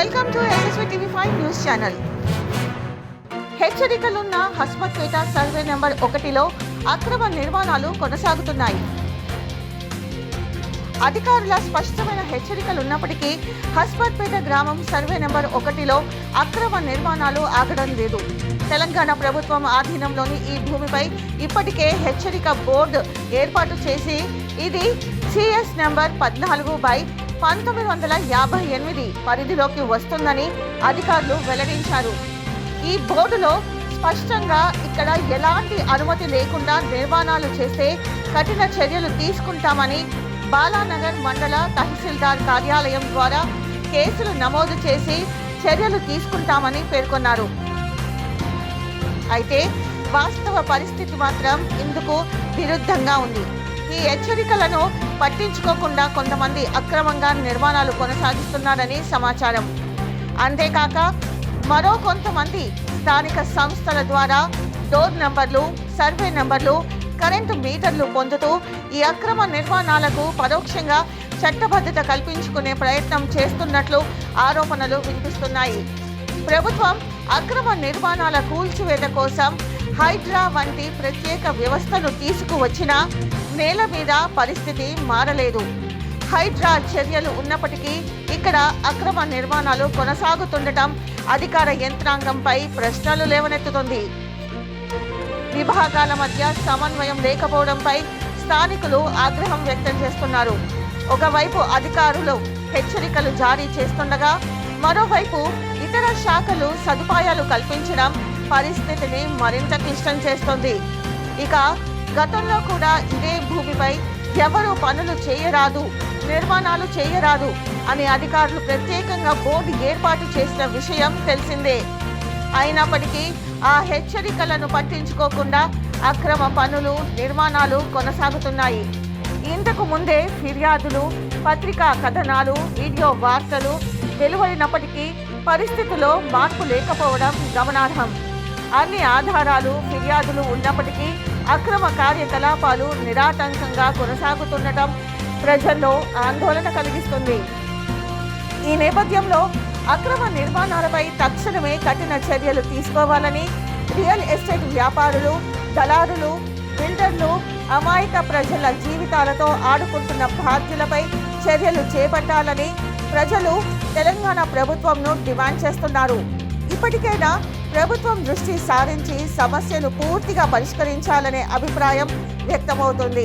Welcome to SSV TV5 news channel. హెచ్చరికలున్న Hasmathpet survey number 1లో అక్రమ నిర్మాణాలు కొనసాగుతున్నాయి. అధికారుల స్పష్టమైన హెచ్చరికలున్నప్పటికీ హస్మత్పేట గ్రామం సర్వే నెంబర్ 1లో అక్రమ నిర్మాణాలు ఆగడం లేదు. తెలంగాణ ప్రభుత్వం ఆధీనంలోని ఈ భూమిపై ఇప్పటికే హెచ్చరిక బోర్డు ఏర్పాటు చేసి ఇది CS నెంబర్ 14/1958 పరిధిలోకి వస్తుందని అధికారులు వెల్లడించారు. ఈ బోర్డులో స్పష్టంగా ఇక్కడ ఎలాంటి అనుమతి లేకుండా నిర్మాణాలు చేస్తే కఠిన చర్యలు తీసుకుంటామని బాలానగర్ మండల తహసీల్దార్ కార్యాలయం ద్వారా కేసులు నమోదు చేసి చర్యలు తీసుకుంటామని పేర్కొన్నారు. అయితే వాస్తవ పరిస్థితి మాత్రం ఇందుకు విరుద్ధంగా ఉంది. ఈ హెచ్చరికలను పట్టించుకోకుండా కొంతమంది అక్రమంగా నిర్మాణాలు కొనసాగిస్తున్నారని సమాచారం. అంతేకాక మరో కొంతమంది స్థానిక సంస్థల ద్వారా డోర్ నంబర్లు, సర్వే నంబర్లు, కరెంటు మీటర్లు పొందుతూ ఈ అక్రమ నిర్మాణాలకు పరోక్షంగా చట్టబద్ధత కల్పించుకునే ప్రయత్నం చేస్తున్నట్లు ఆరోపణలు వినిపిస్తున్నాయి. ప్రభుత్వం అక్రమ నిర్మాణాల కూల్చివేత కోసం హైడ్రా వంటి ప్రత్యేక వ్యవస్థను తీసుకువచ్చినా నేల మీద పరిస్థితి మారలేదు. హైడ్రా చర్యలు ఉన్నప్పటికీ ఇక్కడ అక్రమ నిర్మాణాలు కొనసాగుతుండటం అధికార యంత్రాంగంపై ప్రశ్నలు లేవనెత్తుతుంది. విభాగాల మధ్య సమన్వయం లేకపోవడంపై స్థానికులు ఆగ్రహం వ్యక్తం చేస్తున్నారు. ఒకవైపు అధికారులు హెచ్చరికలు జారీ చేస్తుండగా మరోవైపు ఇతర శాఖలు సదుపాయాలు కల్పించడం పరిస్థితిని మరింత క్లిష్టం చేస్తోంది. ఇక గతంలో కూడా ఇదే భూమిపై ఎవరు పనులు చేయరాదు, నిర్మాణాలు చేయరాదు అని అధికారులు ప్రత్యేకంగా బోర్డు ఏర్పాటు చేసిన విషయం తెలిసిందే. అయినప్పటికీ ఆ హెచ్చరికలను పట్టించుకోకుండా అక్రమ పనులు, నిర్మాణాలు కొనసాగుతున్నాయి. ఇంతకు ముందే ఫిర్యాదులు, పత్రికా కథనాలు, వీడియో వార్తలు వెలువడినప్పటికీ పరిస్థితిలో మార్పు లేకపోవడం గమనార్హం. అన్ని ఆధారాలు, ఫిర్యాదులు ఉన్నప్పటికీ అక్రమ కార్యకలాపాలు నిరాటంకంగా కొనసాగుతుండటం ప్రజల్లో ఆందోళన కలిగిస్తుంది. ఈ నేపథ్యంలో అక్రమ నిర్మాణాలపై తక్షణమే కఠిన చర్యలు తీసుకోవాలని రియల్ ఎస్టేట్ వ్యాపారులు, దళారులు, బిల్డర్లు అమాయక ప్రజల జీవితాలతో ఆడుకుంటున్న బాధ్యులపై చర్యలు చేపట్టాలని ప్రజలు తెలంగాణ ప్రభుత్వంను డిమాండ్ చేస్తున్నారు. ఇప్పటికైనా ప్రభుత్వం దృష్టి సారించి సమస్యను పూర్తిగా పరిష్కరించాలనే అభిప్రాయం వ్యక్తమవుతుంది.